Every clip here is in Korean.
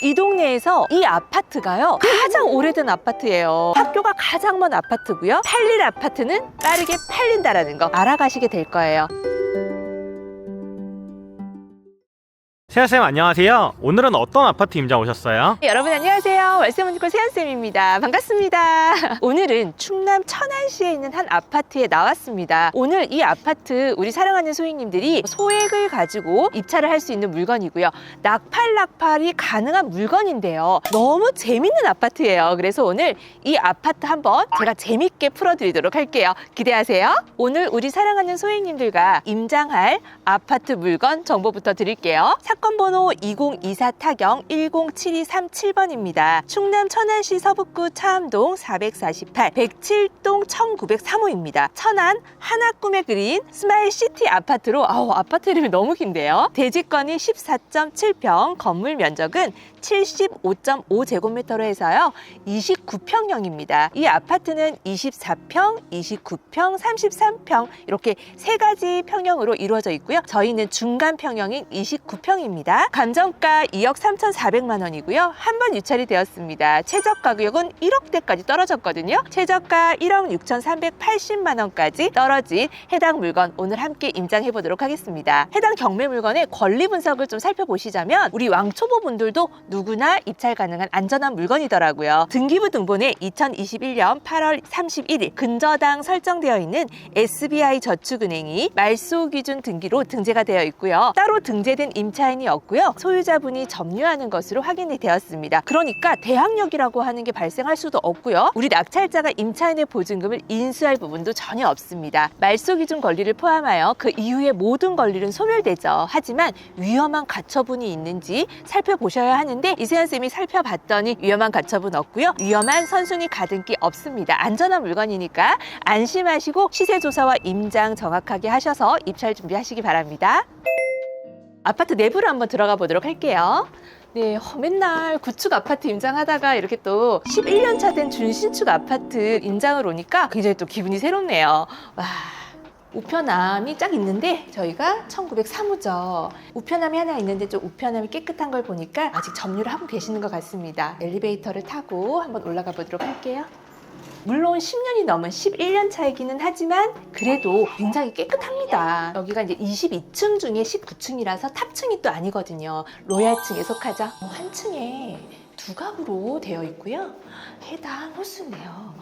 이 동네에서 이 아파트가요 가장 오래된 아파트예요. 학교가 가장 먼 아파트고요. 팔릴 아파트는 빠르게 팔린다라는 거 알아가시게 될 거예요. 세아쌤 안녕하세요. 오늘은 어떤 아파트 임장 오셨어요? 여러분 안녕하세요. 월세문지골 세연쌤입니다. 반갑습니다. 오늘은 충남 천안시에 있는 한 아파트에 나왔습니다. 오늘 이 아파트 우리 사랑하는 소액님들이 소액을 가지고 입찰을 할 수 있는 물건이고요. 낙팔이 가능한 물건인데요. 너무 재밌는 아파트예요. 그래서 오늘 이 아파트 한번 제가 재밌게 풀어드리도록 할게요. 기대하세요. 오늘 우리 사랑하는 소액님들과 임장할 아파트 물건 정보부터 드릴게요. 사건번호 2024 타경 107237번입니다. 충남 천안시 서북구 차암동 448 107동 1903호입니다. 천안 하나 꿈에 그린 스마일시티 아파트로 아파트 이름이 너무 긴데요. 대지권이 14.7평, 건물 면적은 75.5제곱미터로 해서요 29평형입니다. 이 아파트는 24평, 29평, 33평 이렇게 세 가지 평형으로 이루어져 있고요. 저희는 중간 평형인 29평입니다. 감정가 2억 3,400만 원이고요. 한 번 유찰이 되었습니다. 최저 가격은 1억대까지 떨어졌거든요. 최저가 1억 6,380만 원까지 떨어진 해당 물건 오늘 함께 임장해 보도록 하겠습니다. 해당 경매 물건의 권리 분석을 좀 살펴보시자면 우리 왕초보 분들도 누구나 입찰 가능한 안전한 물건이더라고요. 등기부 등본에 2021년 8월 31일 근저당 설정되어 있는 SBI저축은행이 말소 기준 등기로 등재가 되어 있고요. 따로 등재된 임차인이 없고요. 소유자분이 점유하는 것으로 확인이 되었습니다. 그러니까 대항력이라고 하는 게 발생할 수도 없고요. 우리 낙찰자가 임차인의 보증금을 인수할 부분도 전혀 없습니다. 말소 기준 권리를 포함하여 그 이후의 모든 권리는 소멸되죠. 하지만 위험한 가처분이 있는지 살펴보셔야 하는데 이세연쌤이 살펴봤더니 위험한 가처분 없고요. 위험한 선순위 가등기 없습니다. 안전한 물건이니까 안심하시고 시세조사와 임장 정확하게 하셔서 입찰 준비하시기 바랍니다. 아파트 내부로 한번 들어가 보도록 할게요. 네, 맨날 구축 아파트 임장하다가 이렇게 또 11년 차 된 준신축 아파트 임장을 오니까 굉장히 또 기분이 새롭네요. 와. 우편함이 쫙 있는데 저희가 1903호죠. 우편함이 하나 있는데 좀 우편함이 깨끗한 걸 보니까 아직 점유를 하고 계시는 것 같습니다. 엘리베이터를 타고 한번 올라가 보도록 할게요. 물론 10년이 넘은 11년 차이기는 하지만 그래도 굉장히 깨끗합니다. 여기가 이제 22층 중에 19층이라서 탑층이 또 아니거든요. 로얄층에 속하죠. 한 층에 두 갑으로 되어 있고요. 해당 호수네요.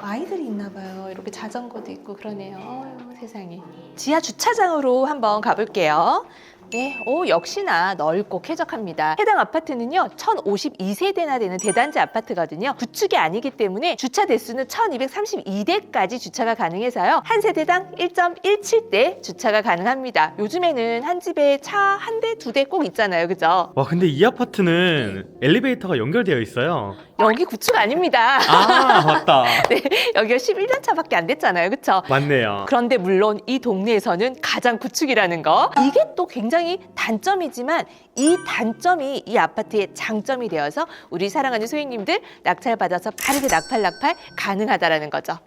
아이들이 있나 봐요. 이렇게 자전거도 있고 그러네요. 세상에. 지하 주차장으로 한번 가볼게요. 네, 역시나 넓고 쾌적합니다. 해당 아파트는요 1052세대나 되는 대단지 아파트거든요. 구축이 아니기 때문에 주차 대수는 1232대까지 주차가 가능해서요 한 세대당 1.17대 주차가 가능합니다. 요즘에는 한 집에 차 한 대, 두 대 꼭 있잖아요, 그죠? 와, 근데 이 아파트는 엘리베이터가 연결되어 있어요. 여기 구축 아닙니다. 아, 맞다. 네, 여기가 11년 차밖에 안 됐잖아요, 그쵸? 맞네요. 그런데 물론 이 동네에서는 가장 구축이라는 거, 이게 또 굉장히 단점이지만 이 단점이 이 아파트의 장점이 되어서 우리 사랑하는 소액님들 낙찰받아서 빠르게 낙팔 가능하다라는 거죠.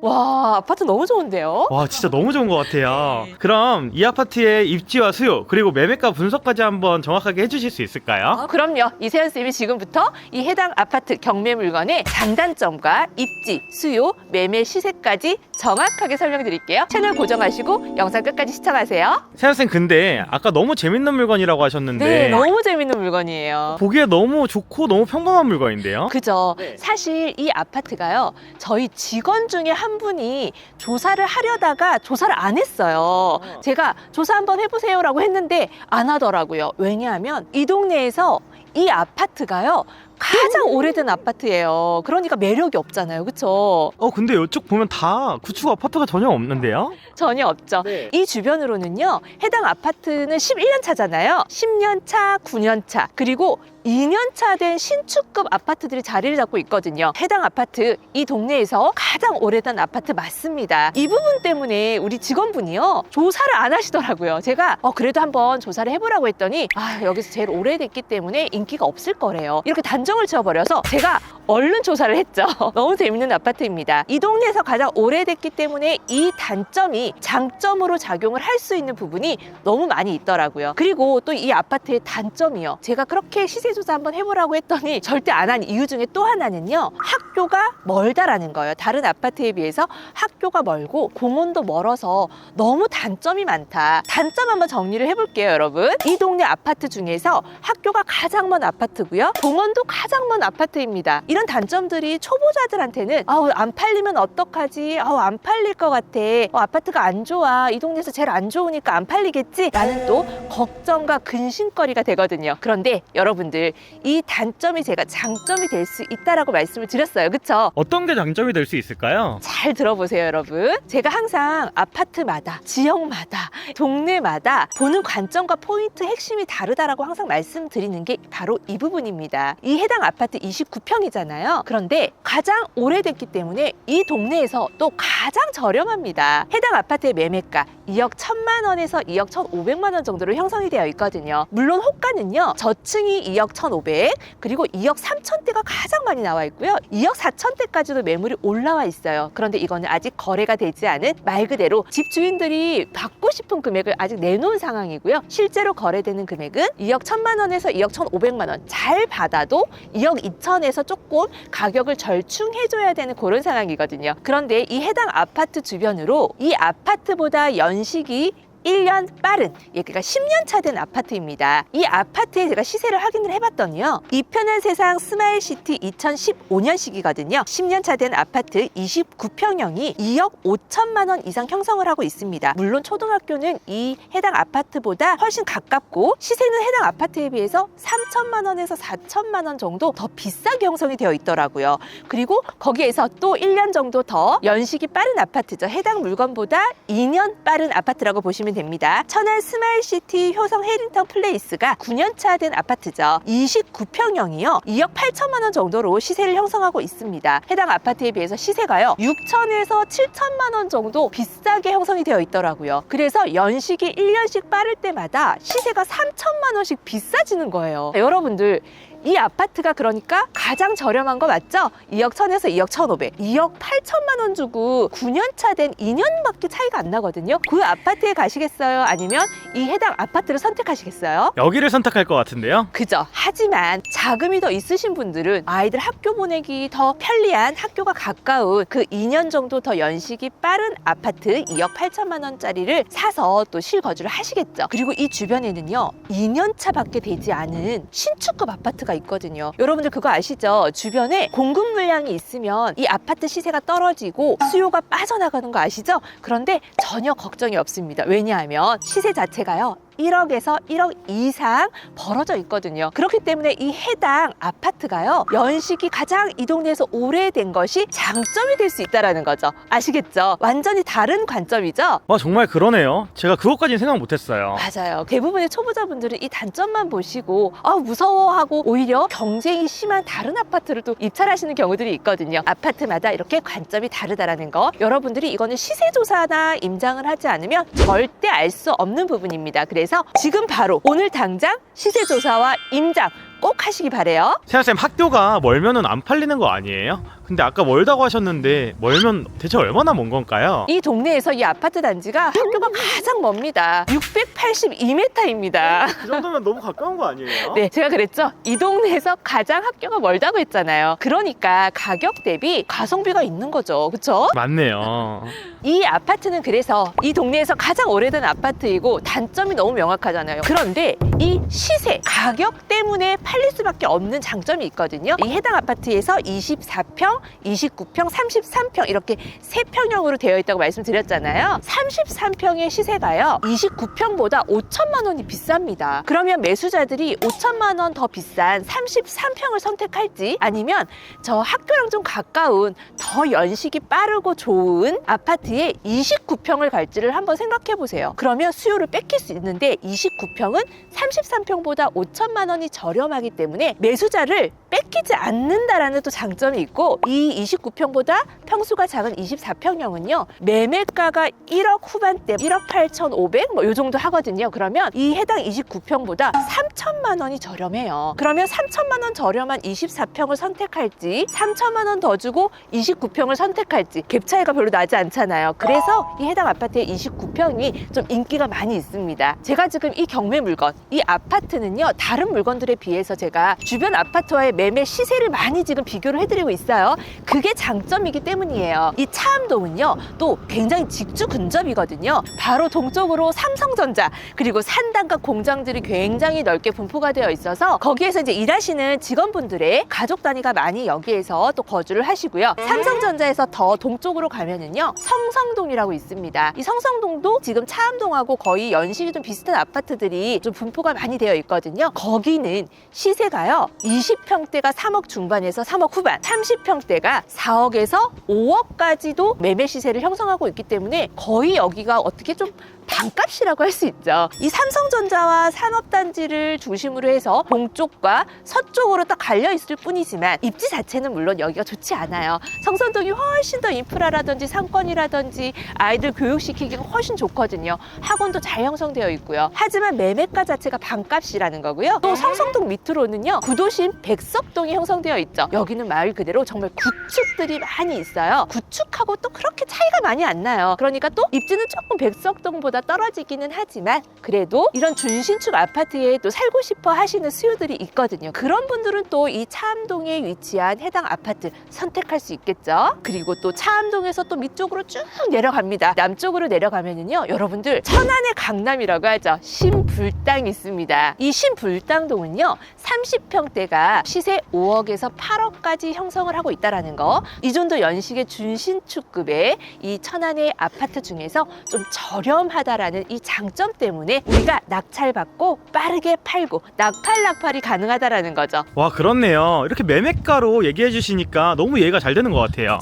와, 아파트 너무 좋은데요? 와, 진짜 너무 좋은 것 같아요. 그럼 이 아파트의 입지와 수요 그리고 매매가 분석까지 한번 정확하게 해주실 수 있을까요? 그럼요. 이세연쌤이 지금부터 이 해당 아파트 경매 물건의 장단점과 입지, 수요, 매매 시세까지 정확하게 설명드릴게요. 채널 고정하시고 영상 끝까지 시청하세요. 세아쌤, 근데 아까 너무 재밌는 물건이라고 하셨는데 네, 너무 재밌는 물건이에요. 보기에 너무 좋고 너무 평범한 물건인데요? 그죠. 네. 사실 이 아파트가요 저희 직원 중에 한 분이 조사를 하려다가 조사를 안 했어요. 제가 조사 한번 해보세요 라고 했는데 안 하더라고요. 왜냐하면 이 동네에서 이 아파트가요 가장 오래된 아파트예요. 그러니까 매력이 없잖아요, 그쵸? 근데 이쪽 보면 다 구축 아파트가 전혀 없는데요? 전혀 없죠. 네. 이 주변으로는요 해당 아파트는 11년 차잖아요. 10년 차, 9년 차, 그리고 2년 차 된 신축급 아파트들이 자리를 잡고 있거든요. 해당 아파트 이 동네에서 가장 오래된 아파트 맞습니다. 이 부분 때문에 우리 직원분이요 조사를 안 하시더라고요. 제가 그래도 한번 조사를 해보라고 했더니 여기서 제일 오래됐기 때문에 인기가 없을 거래요. 이렇게 단정을 지어버려서 제가 얼른 조사를 했죠. 너무 재밌는 아파트입니다. 이 동네에서 가장 오래됐기 때문에 이 단점이 장점으로 작용을 할 수 있는 부분이 너무 많이 있더라고요. 그리고 또 이 아파트의 단점이요. 제가 그렇게 시세 조사 한번 해보라고 했더니 절대 안 한 이유 중에 또 하나는요. 학교가 멀다라는 거예요. 다른 아파트에 비해서 학교가 멀고 공원도 멀어서 너무 단점이 많다. 단점 한번 정리를 해볼게요, 여러분. 이 동네 아파트 중에서 학교가 가장 먼 아파트고요. 공원도 가장 먼 아파트입니다. 이런 단점들이 초보자들한테는 아우 안 팔리면 어떡하지? 아우 안 팔릴 것 같아. 아파트가 안 좋아. 이 동네에서 제일 안 좋으니까 안 팔리겠지? 라는 또 걱정과 근심거리가 되거든요. 그런데 여러분들 이 단점이 제가 장점이 될 수 있다라고 말씀을 드렸어요. 그쵸? 어떤 게 장점이 될 수 있을까요? 잘 들어보세요, 여러분. 제가 항상 아파트마다, 지역마다, 동네마다 보는 관점과 포인트 핵심이 다르다라고 항상 말씀드리는 게 바로 이 부분입니다. 이 해당 아파트 29평이잖아요. 그런데 가장 오래됐기 때문에 이 동네에서 또 가장 저렴합니다. 해당 아파트의 매매가 2억 1천만 원에서 2억 1,500만 원 정도로 형성이 되어 있거든요. 물론 호가는요. 저층이 2억 1,500, 그리고 2억 3천대가 가장 많이 나와 있고요. 2억 4천대까지도 매물이 올라와 있어요. 그런데 이거는 아직 거래가 되지 않은 말 그대로 집주인들이 받고 싶은 금액을 아직 내놓은 상황이고요. 실제로 거래되는 금액은 2억 1천만 원에서 2억 1,500만 원. 잘 받아도 2억 2천에서 조금 가격을 절충해줘야 되는 그런 상황이거든요. 그런데 이 해당 아파트 주변으로 이 아파트보다 연식이 1년 빠른, 그러니까 10년 차 된 아파트입니다. 이 아파트에 제가 시세를 확인을 해봤더니요. 이 편한 세상 스마일시티 2015년식이거든요. 10년 차 된 아파트 29평형이 2억 5천만 원 이상 형성을 하고 있습니다. 물론 초등학교는 이 해당 아파트보다 훨씬 가깝고 시세는 해당 아파트에 비해서 3천만 원에서 4천만 원 정도 더 비싸게 형성이 되어 있더라고요. 그리고 거기에서 또 1년 정도 더 연식이 빠른 아파트죠. 해당 물건보다 2년 빠른 아파트라고 보시면 됩니다. 천안 스마일시티 효성 해링턴 플레이스가 9년차 된 아파트죠. 29평형이요. 2억 8천만 원 정도로 시세를 형성하고 있습니다. 해당 아파트에 비해서 시세가요. 6천에서 7천만 원 정도 비싸게 형성이 되어 있더라고요. 그래서 연식이 1년씩 빠를 때마다 시세가 3천만 원씩 비싸지는 거예요. 여러분들 이 아파트가 그러니까 가장 저렴한 거 맞죠? 2억 1천에서 2억 1,500, 2억 8천만 원 주고 9년차 된 2년밖에 차이가 안 나거든요. 그 아파트에 가시겠어요? 아니면 이 해당 아파트를 선택하시겠어요? 여기를 선택할 것 같은데요? 그죠. 하지만 자금이 더 있으신 분들은 아이들 학교 보내기 더 편리한 학교가 가까운 그 2년 정도 더 연식이 빠른 아파트 2억 8천만 원짜리를 사서 또 실거주를 하시겠죠. 그리고 이 주변에는요. 2년 차밖에 되지 않은 신축급 아파트가 있거든요. 여러분들 그거 아시죠? 주변에 공급 물량이 있으면 이 아파트 시세가 떨어지고 수요가 빠져나가는 거 아시죠? 그런데 전혀 걱정이 없습니다. 왜냐하면 시세 자체가요. 1억에서 1억 이상 벌어져 있거든요. 그렇기 때문에 이 해당 아파트가요. 연식이 가장 이 동네에서 오래된 것이 장점이 될 수 있다는 거죠. 아시겠죠? 완전히 다른 관점이죠? 정말 그러네요. 제가 그것까지는 생각 못했어요. 맞아요. 대부분의 초보자분들은 이 단점만 보시고 무서워하고 오히려 경쟁이 심한 다른 아파트를 또 입찰하시는 경우들이 있거든요. 아파트마다 이렇게 관점이 다르다라는 거. 여러분들이 이거는 시세조사나 임장을 하지 않으면 절대 알 수 없는 부분입니다. 그래서 지금 바로 오늘 당장 시세조사와 임장 꼭 하시기 바래요. 세아쌤, 학교가 멀면은 안 팔리는 거 아니에요? 근데 아까 멀다고 하셨는데 멀면 대체 얼마나 먼 건가요? 이 동네에서 이 아파트 단지가 학교가 가장 멉니다. 682m입니다. 그 정도면 너무 가까운 거 아니에요? 네, 제가 그랬죠. 이 동네에서 가장 학교가 멀다고 했잖아요. 그러니까 가격 대비 가성비가 있는 거죠. 그쵸? 맞네요. 이 아파트는 그래서 이 동네에서 가장 오래된 아파트이고 단점이 너무 명확하잖아요. 그런데 이 시세, 가격 때문에 팔릴 수밖에 없는 장점이 있거든요. 이 해당 아파트에서 24평, 29평, 33평 이렇게 3평형으로 되어 있다고 말씀드렸잖아요. 33평의 시세가요. 29평보다 5천만 원이 비쌉니다. 그러면 매수자들이 5천만 원 더 비싼 33평을 선택할지 아니면 저 학교랑 좀 가까운 더 연식이 빠르고 좋은 아파트에 29평을 갈지를 한번 생각해 보세요. 그러면 수요를 뺏길 수 있는데 29평은 33평보다 5천만 원이 저렴하기 때문에 매수자를 뺏길 뺏기지 않는다라는 또 장점이 있고, 이 29평보다 평수가 작은 24평형은요 매매가가 1억 후반대 1억 8,500 뭐 요 정도 하거든요. 그러면 이 해당 29평보다 3천만 원이 저렴해요. 그러면 3천만 원 저렴한 24평을 선택할지 3천만 원 더 주고 29평을 선택할지 갭 차이가 별로 나지 않잖아요. 그래서 이 해당 아파트의 29평이 좀 인기가 많이 있습니다. 제가 지금 이 경매 물건, 이 아파트는요 다른 물건들에 비해서 제가 주변 아파트와의 매매 시세를 많이 지금 비교를 해드리고 있어요. 그게 장점이기 때문이에요. 이 차암동은요 또 굉장히 직주 근접이거든요. 바로 동쪽으로 삼성전자 그리고 산단과 공장들이 굉장히 넓게 분포가 되어 있어서 거기에서 이제 일하시는 직원분들의 가족 단위가 많이 여기에서 또 거주를 하시고요. 삼성전자에서 더 동쪽으로 가면은요 성성동이라고 있습니다. 이 성성동도 지금 차암동하고 거의 연식이 좀 비슷한 아파트들이 좀 분포가 많이 되어 있거든요. 거기는 시세가요 20평대가 3억 중반에서 3억 후반, 30평대가 4억에서 5억까지도 매매 시세를 형성하고 있기 때문에 거의 여기가 어떻게 좀 반값이라고 할 수 있죠. 이 삼성전자와 산업단지를 중심으로 해서 동쪽과 서쪽으로 딱 갈려 있을 뿐이지만 입지 자체는 물론 여기가 좋지 않아요. 성선동이 훨씬 더 인프라라든지 상권이라든지 아이들 교육시키기가 훨씬 좋거든요. 학원도 잘 형성되어 있고요. 하지만 매매가 자체가 반값이라는 거고요. 또 성성동 밑으로는요 구도심 백석동이 형성되어 있죠. 여기는 말 그대로 정말 구축들이 많이 있어요. 구축하고 또 그렇게 차이가 많이 안 나요. 그러니까 또 입지는 조금 백석동보다 떨어지기는 하지만 그래도 이런 준신축 아파트에 또 살고 싶어 하시는 수요들이 있거든요. 그런 분들은 또 이 차암동에 위치한 해당 아파트 선택할 수 있겠죠. 그리고 또 차암동에서 또 밑쪽으로 쭉 내려갑니다. 남쪽으로 내려가면은요 여러분들 천안의 강남이라고 하죠. 신불당이 있습니다. 이 신불당동은요 30평대가 시세 5억에서 8억까지 형성을 하고 있다는 거. 이 정도 연식의 준신축급의 이 천안의 아파트 중에서 좀 저렴하다라는 이 장점 때문에 우리가 낙찰받고 빠르게 팔고 낙팔낙팔이 가능하다라는 거죠. 와, 그렇네요. 이렇게 매매가로 얘기해 주시니까 너무 이해가 잘 되는 것 같아요.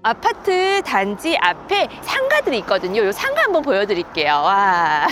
아파트 단지 앞에 상가들이 있거든요. 이 상가 한번 보여드릴게요. 와.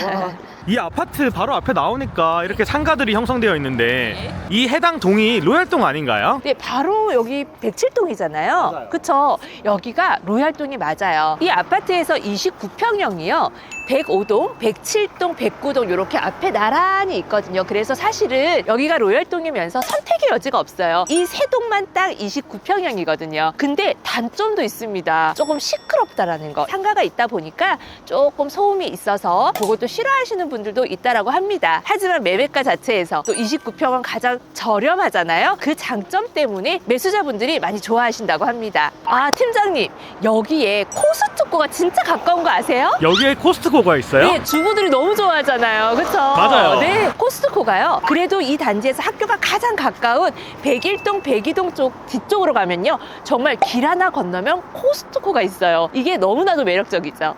이 아파트 바로 앞에 나오니까 이렇게 상가들이 형성되어 있는데 이 해당 동이 로얄동 아닌가요? 네, 바로 여기 107동이잖아요. 맞아요. 그쵸? 여기가 로얄동이 맞아요. 이 아파트에서 29평형이요. 105동, 107동, 109동 이렇게 앞에 나란히 있거든요. 그래서 사실은 여기가 로얄동이면서 선택의 여지가 없어요. 이 세 동만 딱 29평형이거든요. 근데 단점도 있습니다. 조금 시끄럽다라는 거. 상가가 있다 보니까 조금 소음이 있어서 그것도 싫어하시는 분들도 있다라고 합니다. 하지만 매매가 자체에서 또 29평은 가장 저렴하잖아요. 그 장점 때문에 매수자분들이 많이 좋아하신다고 합니다. 아, 팀장님, 여기에 코스트코가 진짜 가까운 거 아세요? 여기에 코스트코가 있어요? 네, 주부들이 너무 좋아하잖아요. 그쵸? 맞아요. 네, 코스트코가요. 그래도 이 단지에서 학교가 가장 가까운 101동, 102동 쪽 뒤쪽으로 가면요. 정말 길 하나 건너면 코스트코가 있어요. 이게 너무나도 매력적이죠.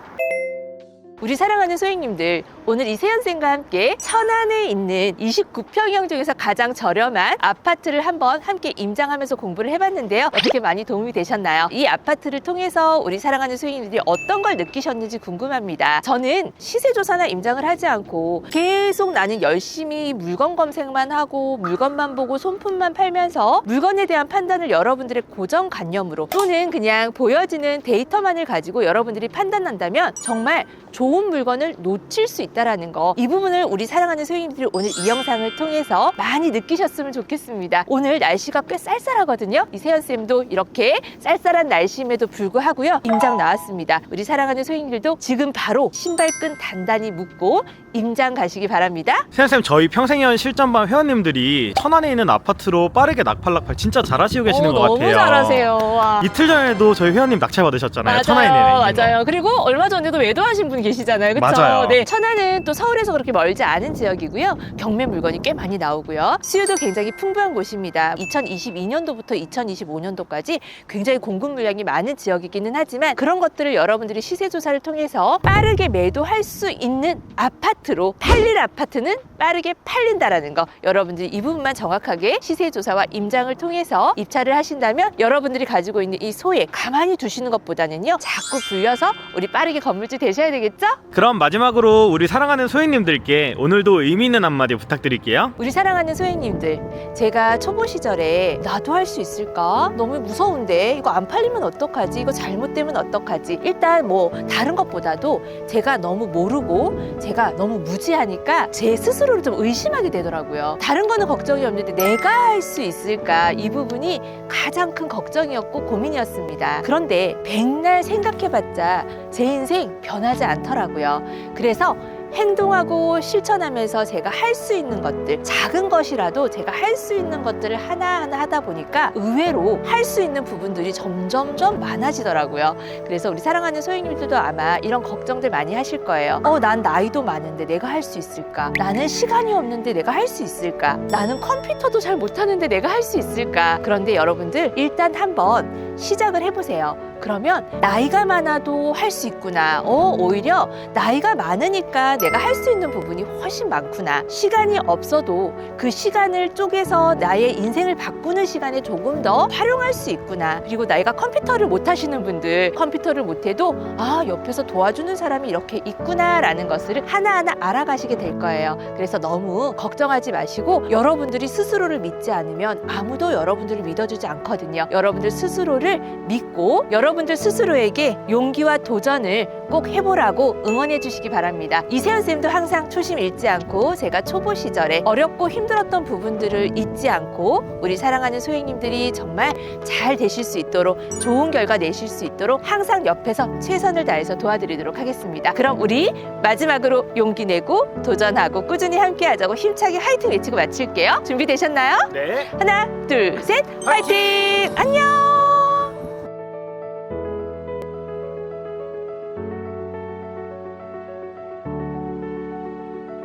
우리 사랑하는 소행님들, 오늘 이세연쌤과 함께 천안에 있는 29평형 중에서 가장 저렴한 아파트를 한번 함께 임장하면서 공부를 해봤는데요. 어떻게 많이 도움이 되셨나요? 이 아파트를 통해서 우리 사랑하는 소행님들이 어떤 걸 느끼셨는지 궁금합니다. 저는 시세조사나 임장을 하지 않고 계속 나는 열심히 물건 검색만 하고 물건만 보고 손품만 팔면서 물건에 대한 판단을 여러분들의 고정관념으로 또는 그냥 보여지는 데이터만을 가지고 여러분들이 판단한다면 정말 좋은 물건을 놓칠 수 있다는 거, 이 부분을 우리 사랑하는 소행님들이 오늘 이 영상을 통해서 많이 느끼셨으면 좋겠습니다. 오늘 날씨가 꽤 쌀쌀하거든요. 이세연쌤도 이렇게 쌀쌀한 날씨임에도 불구하고요 임장 나왔습니다. 우리 사랑하는 소행님들도 지금 바로 신발끈 단단히 묶고 임장 가시기 바랍니다. 세연쌤, 저희 평생연 실전반 회원님들이 천안에 있는 아파트로 빠르게 낙팔낙팔 진짜 잘하시고 계시는 것 같아요. 너무 잘하세요. 와. 이틀 전에도 저희 회원님 낙찰 받으셨잖아요. 맞아요, 천안에 있는 맞아요. 그리고 얼마 전에도 외도하신 분 계시잖아요, 그렇죠? 맞아요. 네, 천안은 또 서울에서 그렇게 멀지 않은 지역이고요. 경매 물건이 꽤 많이 나오고요. 수요도 굉장히 풍부한 곳입니다. 2022년도부터 2025년도까지 굉장히 공급 물량이 많은 지역이기는 하지만 그런 것들을 여러분들이 시세 조사를 통해서 빠르게 매도할 수 있는 아파트로 팔릴 아파트는 빠르게 팔린다라는 거, 여러분들이 이 부분만 정확하게 시세 조사와 임장을 통해서 입찰을 하신다면 여러분들이 가지고 있는 이 소액 가만히 두시는 것보다는요 자꾸 불려서 우리 빠르게 건물주 되셔야 되겠죠? 그럼 마지막으로 우리 사랑하는 소행님들께 오늘도 의미 있는 한마디 부탁드릴게요. 우리 사랑하는 소행님들, 제가 초보 시절에 나도 할 수 있을까? 너무 무서운데 이거 안 팔리면 어떡하지? 이거 잘못되면 어떡하지? 일단 뭐 다른 것보다도 제가 너무 모르고 제가 너무 무지하니까 제 스스로를 좀 의심하게 되더라고요. 다른 거는 걱정이 없는데 내가 할 수 있을까? 이 부분이 가장 큰 걱정이었고 고민이었습니다. 그런데 백날 생각해봤자 제 인생 변하지 않더라고요. 그래서 행동하고 실천하면서 제가 할 수 있는 것들, 작은 것이라도 제가 할 수 있는 것들을 하나하나 하다 보니까 의외로 할 수 있는 부분들이 점점점 많아지더라고요. 그래서 우리 사랑하는 소행님들도 아마 이런 걱정들 많이 하실 거예요. 난 나이도 많은데 내가 할 수 있을까? 나는 시간이 없는데 내가 할 수 있을까? 나는 컴퓨터도 잘 못하는데 내가 할 수 있을까? 그런데 여러분들 일단 한번 시작을 해보세요. 그러면 나이가 많아도 할 수 있구나. 오히려 나이가 많으니까 내가 할 수 있는 부분이 훨씬 많구나. 시간이 없어도 그 시간을 쪼개서 나의 인생을 바꾸는 시간에 조금 더 활용할 수 있구나. 그리고 나이가 컴퓨터를 못 하시는 분들, 컴퓨터를 못해도 옆에서 도와주는 사람이 이렇게 있구나라는 것을 하나하나 알아가시게 될 거예요. 그래서 너무 걱정하지 마시고 여러분들이 스스로를 믿지 않으면 아무도 여러분들을 믿어주지 않거든요. 여러분들 스스로를 믿고 여러분들 스스로에게 용기와 도전을 꼭 해보라고 응원해 주시기 바랍니다. 이세연쌤도 항상 초심 잃지 않고 제가 초보 시절에 어렵고 힘들었던 부분들을 잊지 않고 우리 사랑하는 소행님들이 정말 잘 되실 수 있도록 좋은 결과 내실 수 있도록 항상 옆에서 최선을 다해서 도와드리도록 하겠습니다. 그럼 우리 마지막으로 용기 내고 도전하고 꾸준히 함께 하자고 힘차게 화이팅 외치고 마칠게요. 준비되셨나요? 네. 하나, 둘, 셋, 화이팅! 안녕!